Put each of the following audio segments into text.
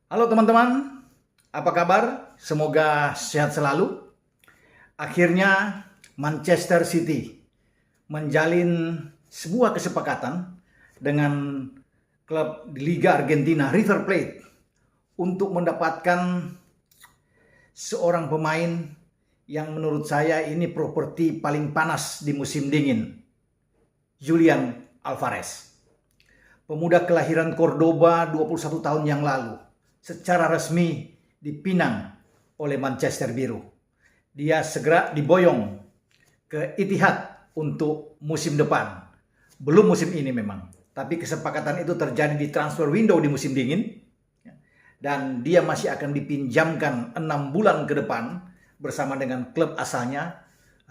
Halo teman-teman, apa kabar? Semoga sehat selalu. Akhirnya Manchester City menjalin sebuah kesepakatan dengan klub di Liga Argentina River Plate untuk mendapatkan seorang pemain yang menurut saya ini properti paling panas di musim dingin, Julian Alvarez. Pemuda kelahiran Cordoba 21 tahun yang lalu secara resmi dipinang oleh Manchester Biru. Dia segera diboyong ke Etihad untuk musim depan. Belum musim ini memang, tapi kesepakatan itu terjadi di transfer window di musim dingin. Dan dia masih akan dipinjamkan 6 bulan ke depan bersama dengan klub asalnya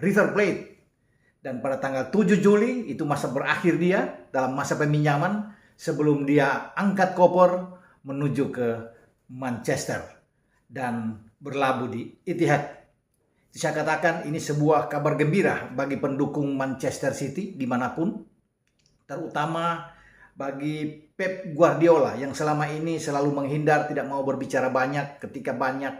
River Plate. Dan pada tanggal 7 Juli itu masa berakhir dia dalam masa peminjaman sebelum dia angkat koper menuju ke Manchester dan berlabuh di Etihad. Saya katakan ini sebuah kabar gembira bagi pendukung Manchester City dimanapun, terutama bagi Pep Guardiola yang selama ini selalu menghindar, tidak mau berbicara banyak ketika banyak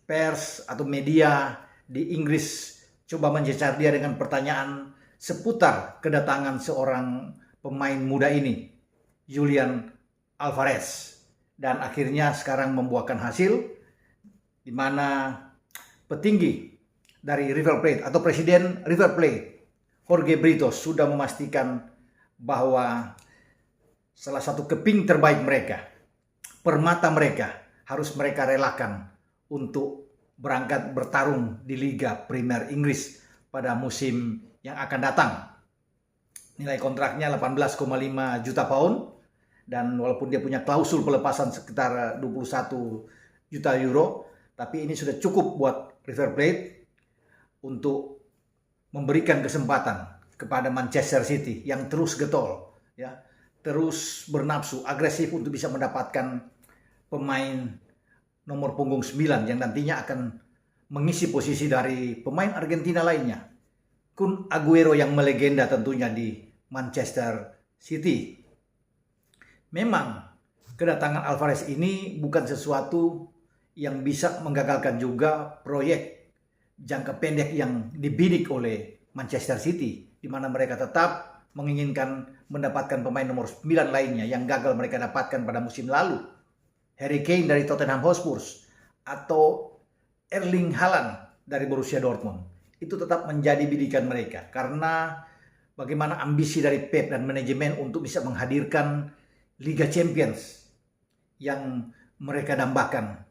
pers atau media di Inggris coba mencecar dia dengan pertanyaan seputar kedatangan seorang pemain muda ini, Julian Alvarez. Dan akhirnya sekarang membuahkan hasil di mana petinggi dari River Plate atau presiden River Plate, Jorge Brito, sudah memastikan bahwa salah satu keping terbaik mereka, permata mereka, harus mereka relakan untuk berangkat bertarung di Liga Premier Inggris pada musim yang akan datang. Nilai kontraknya 18,5 juta pound, dan walaupun dia punya klausul pelepasan sekitar 21 juta euro, tapi ini sudah cukup buat River Plate untuk memberikan kesempatan kepada Manchester City yang terus getol, ya, terus bernafsu, agresif untuk bisa mendapatkan pemain nomor punggung 9 yang nantinya akan mengisi posisi dari pemain Argentina lainnya, Kun Aguero yang melegenda tentunya di Manchester City. Memang kedatangan Alvarez ini bukan sesuatu yang bisa menggagalkan juga proyek jangka pendek yang dibidik oleh Manchester City, di mana mereka tetap menginginkan mendapatkan pemain nomor 9 lainnya yang gagal mereka dapatkan pada musim lalu. Harry Kane dari Tottenham Hotspur atau Erling Haaland dari Borussia Dortmund. Itu tetap menjadi bidikan mereka karena bagaimana ambisi dari Pep dan manajemen untuk bisa menghadirkan Liga Champions yang mereka dambakan.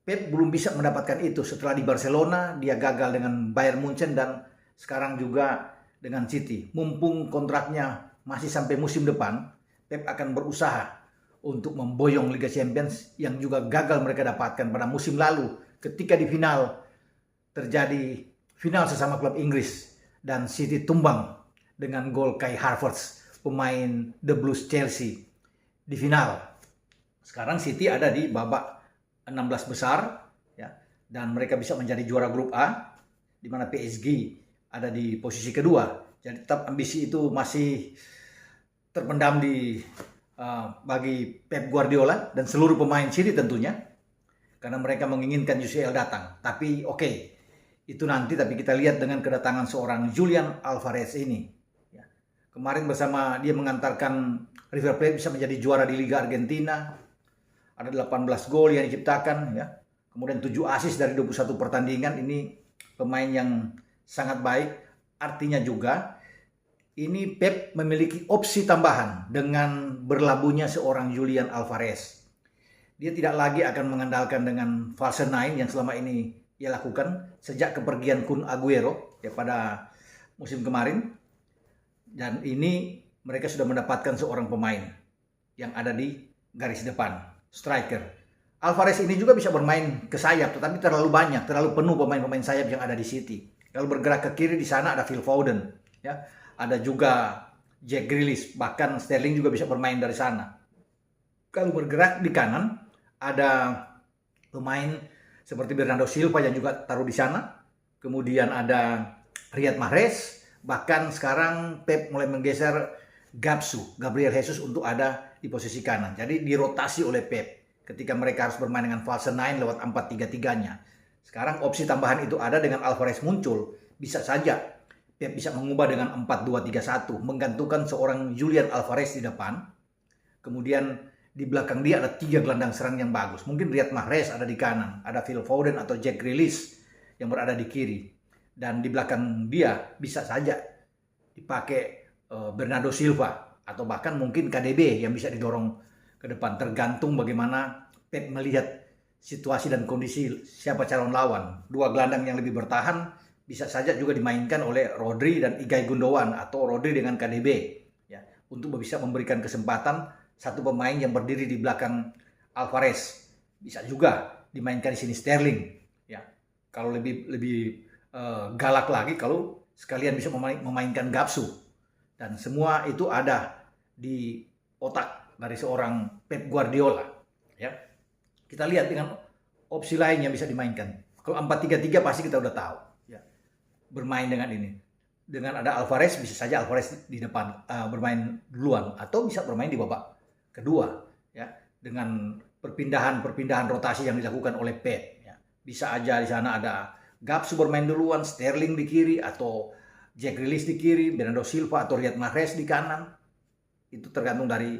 Pep belum bisa mendapatkan itu setelah di Barcelona dia gagal dengan Bayern Munchen dan sekarang juga dengan City. Mumpung kontraknya masih sampai musim depan, Pep akan berusaha untuk memboyong Liga Champions yang juga gagal mereka dapatkan pada musim lalu ketika di final terjadi final sesama klub Inggris dan City tumbang dengan gol Kai Havertz, pemain The Blues Chelsea di final. Sekarang City ada di babak 16 besar, ya, dan mereka bisa menjadi juara grup A, di mana PSG ada di posisi kedua. Jadi tetap ambisi itu masih terpendam bagi Pep Guardiola dan seluruh pemain City tentunya, karena mereka menginginkan UCL datang. Tapi oke, itu nanti. Tapi kita lihat dengan kedatangan seorang Julian Alvarez ini. Kemarin bersama dia mengantarkan River Plate bisa menjadi juara di Liga Argentina. Ada 18 gol yang diciptakan, ya. Kemudian 7 assist dari 21 pertandingan. Ini pemain yang sangat baik. Artinya juga ini Pep memiliki opsi tambahan dengan berlabuhnya seorang Julian Alvarez. Dia tidak lagi akan mengandalkan dengan false nine yang selama ini ia lakukan sejak kepergian Kun Aguero, ya, pada musim kemarin. Dan ini mereka sudah mendapatkan seorang pemain yang ada di garis depan, striker. Alvarez ini juga bisa bermain ke sayap, tetapi terlalu banyak, terlalu penuh pemain-pemain sayap yang ada di City. Kalau bergerak ke kiri di sana ada Phil Foden, ya, ada juga Jack Grealish, bahkan Sterling juga bisa bermain dari sana. Kalau bergerak di kanan ada pemain seperti Bernardo Silva yang juga taruh di sana. Kemudian ada Riyad Mahrez. Bahkan sekarang Pep mulai menggeser Gabriel Jesus untuk ada di posisi kanan. Jadi dirotasi oleh Pep ketika mereka harus bermain dengan false 9 lewat 4-3-3-nya. Sekarang opsi tambahan itu ada dengan Alvarez muncul. Bisa saja Pep bisa mengubah dengan 4-2-3-1, menggantungkan seorang Julian Alvarez di depan. Kemudian di belakang dia ada 3 gelandang serang yang bagus. Mungkin Riyad Mahrez ada di kanan, ada Phil Foden atau Jack Grealish yang berada di kiri. Dan di belakang dia bisa saja dipakai Bernardo Silva atau bahkan mungkin KDB yang bisa didorong ke depan, tergantung bagaimana Pep melihat situasi dan kondisi siapa calon lawan. 2 gelandang yang lebih bertahan bisa saja juga dimainkan oleh Rodri dan Ilkay Gundogan atau Rodri dengan KDB ya, untuk bisa memberikan kesempatan satu pemain yang berdiri di belakang Alvarez. Bisa juga dimainkan di sini Sterling ya. Kalau lebih galak lagi kalau sekalian bisa memainkan Gapsu. Dan semua itu ada di otak dari seorang Pep Guardiola ya. Kita lihat dengan opsi lain yang bisa dimainkan. Kalau 4-3-3 pasti kita udah tahu ya. Bermain dengan ini. Dengan ada Alvarez, bisa saja Alvarez di depan bermain duluan atau bisa bermain di babak kedua ya, dengan perpindahan rotasi yang dilakukan oleh Pep ya. Bisa aja di sana ada Gapsu bermain duluan, Sterling di kiri atau Jack Grealish di kiri, Bernardo Silva atau Riyad Mahrez di kanan. Itu tergantung dari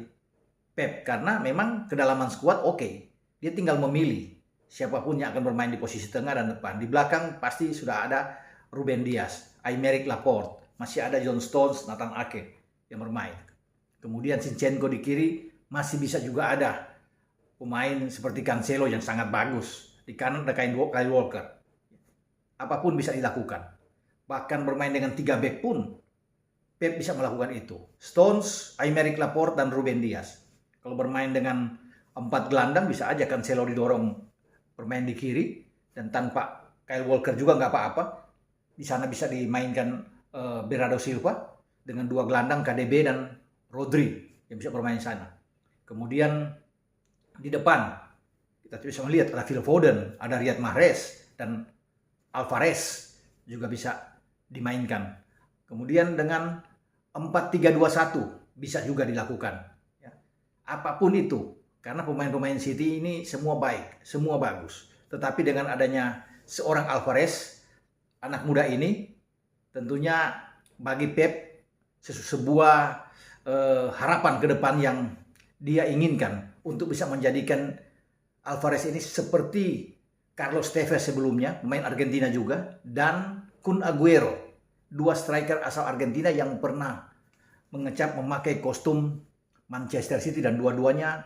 Pep karena memang kedalaman skuad oke. Dia tinggal memilih siapapun yang akan bermain di posisi tengah dan depan. Di belakang pasti sudah ada Ruben Dias, Aymeric Laporte, masih ada John Stones, Nathan Ake yang bermain. Kemudian Zinchenko di kiri, masih bisa juga ada pemain seperti Cancelo yang sangat bagus. Di kanan ada Kyle Walker. Apapun bisa dilakukan. Bahkan bermain dengan 3 back pun Pep bisa melakukan itu. Stones, Aymeric Laporte, dan Ruben Dias. Kalau bermain dengan 4 gelandang bisa aja Cancelo didorong bermain di kiri. Dan tanpa Kyle Walker juga nggak apa-apa. Di sana bisa dimainkan Bernardo Silva dengan 2 gelandang KDB dan Rodri yang bisa bermain di sana. Kemudian di depan kita bisa melihat ada Phil Foden, ada Riyad Mahrez, dan Alvarez juga bisa dimainkan. Kemudian dengan 4-3-2-1 bisa juga dilakukan ya. Apapun itu, karena pemain-pemain City ini semua baik, semua bagus. Tetapi dengan adanya seorang Alvarez, anak muda ini, tentunya bagi Pep sebuah harapan ke depan yang dia inginkan untuk bisa menjadikan Alvarez ini seperti Carlos Tevez sebelumnya, pemain Argentina juga, dan Kun Aguero, 2 striker asal Argentina yang pernah memakai kostum Manchester City dan dua-duanya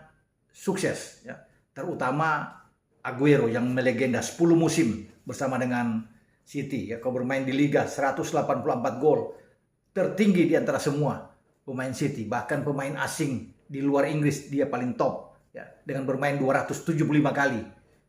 sukses ya. Terutama Aguero yang melegenda 10 musim bersama dengan City ya. Kalau bermain di Liga 184 gol, tertinggi di antara semua pemain City. Bahkan pemain asing di luar Inggris dia paling top ya, dengan bermain 275 kali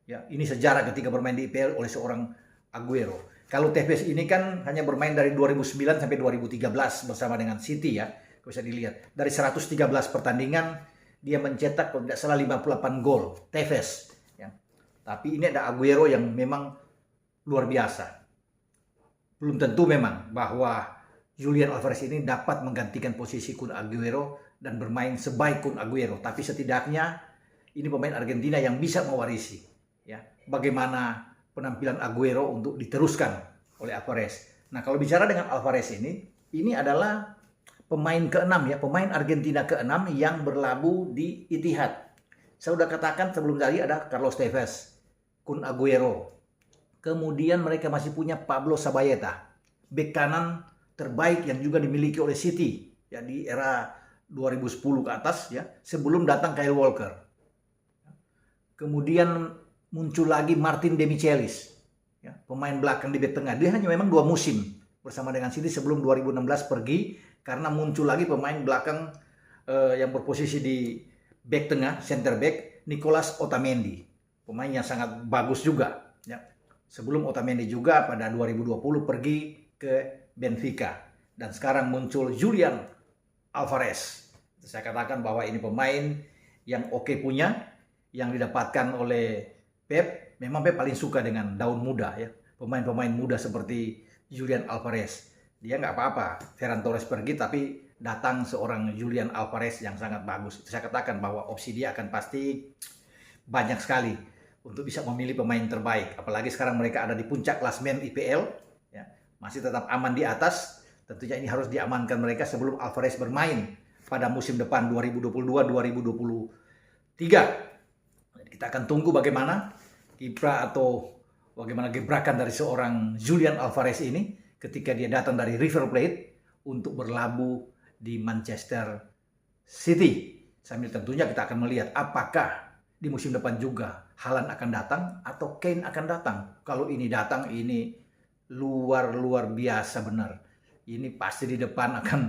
ya. Ini sejarah ketika bermain di IPL oleh seorang Aguero. Kalau Tevez ini kan hanya bermain dari 2009 sampai 2013 bersama dengan City ya. Bisa dilihat dari 113 pertandingan dia mencetak kalau tidak salah 58 gol Tevez ya. Tapi ini ada Aguero yang memang luar biasa. Belum tentu memang bahwa Julian Alvarez ini dapat menggantikan posisi Kun Aguero dan bermain sebaik Kun Aguero, tapi setidaknya ini pemain Argentina yang bisa mewarisi ya bagaimana penampilan Aguero untuk diteruskan oleh Alvarez. Nah, kalau bicara dengan Alvarez ini adalah pemain ke-6 ya, pemain Argentina ke-6 yang berlabuh di Etihad. Saya sudah katakan sebelum tadi ada Carlos Tevez, Kun Aguero. Kemudian mereka masih punya Pablo Zabaleta, bek kanan terbaik yang juga dimiliki oleh City ya di era 2010 ke atas ya, sebelum datang Kyle Walker. Kemudian muncul lagi Martin Demichelis ya, pemain belakang di bek tengah. Dia hanya memang 2 musim bersama dengan City sebelum 2016 pergi karena muncul lagi pemain belakang yang berposisi di bek tengah, center back, Nicolas Otamendi. Pemain yang sangat bagus juga ya. Sebelum Otamendi juga pada 2020 pergi ke Benfica. Dan sekarang muncul Julian Alvarez. Saya katakan bahwa ini pemain yang oke punya, yang didapatkan oleh Pep. Memang Pep paling suka dengan daun muda ya. Pemain-pemain muda seperti Julian Alvarez. Dia nggak apa-apa, Ferran Torres pergi tapi datang seorang Julian Alvarez yang sangat bagus. Saya katakan bahwa opsi dia akan pasti banyak sekali untuk bisa memilih pemain terbaik. Apalagi sekarang mereka ada di puncak klasemen IPL, ya, masih tetap aman di atas. Tentunya ini harus diamankan mereka sebelum Alvarez bermain pada musim depan 2022-2023. Kita akan tunggu bagaimana kiprah atau bagaimana gebrakan dari seorang Julian Alvarez ini ketika dia datang dari River Plate untuk berlabuh di Manchester City. Sambil tentunya kita akan melihat apakah di musim depan juga Haaland akan datang atau Kane akan datang. Kalau ini datang, ini luar biasa benar. Ini pasti di depan akan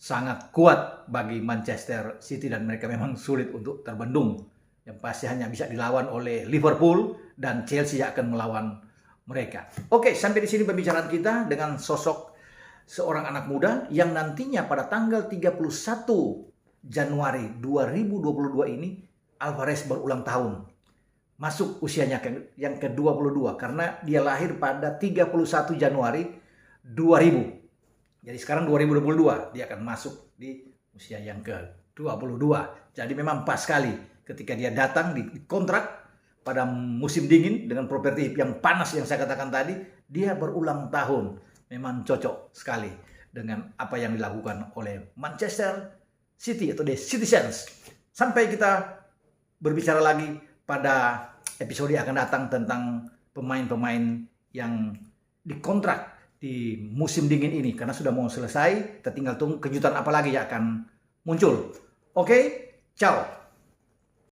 sangat kuat bagi Manchester City dan mereka memang sulit untuk terbendung. Yang pasti hanya bisa dilawan oleh Liverpool dan Chelsea yang akan melawan mereka. Oke, sampai di sini pembicaraan kita dengan sosok seorang anak muda yang nantinya pada tanggal 31 Januari 2022 ini Alvarez berulang tahun. Masuk usianya yang ke-22 karena dia lahir pada 31 Januari 2000. Jadi sekarang 2022 dia akan masuk di usia yang ke-22. Jadi memang pas sekali ketika dia datang di kontrak pada musim dingin dengan properti yang panas yang saya katakan tadi, dia berulang tahun. Memang cocok sekali dengan apa yang dilakukan oleh Manchester City atau The Citizens. Sampai kita berbicara lagi pada episode yang akan datang tentang pemain-pemain yang dikontrak di musim dingin ini. Karena sudah mau selesai, kita tinggal tunggu kejutan apa lagi yang akan muncul. Oke, ciao.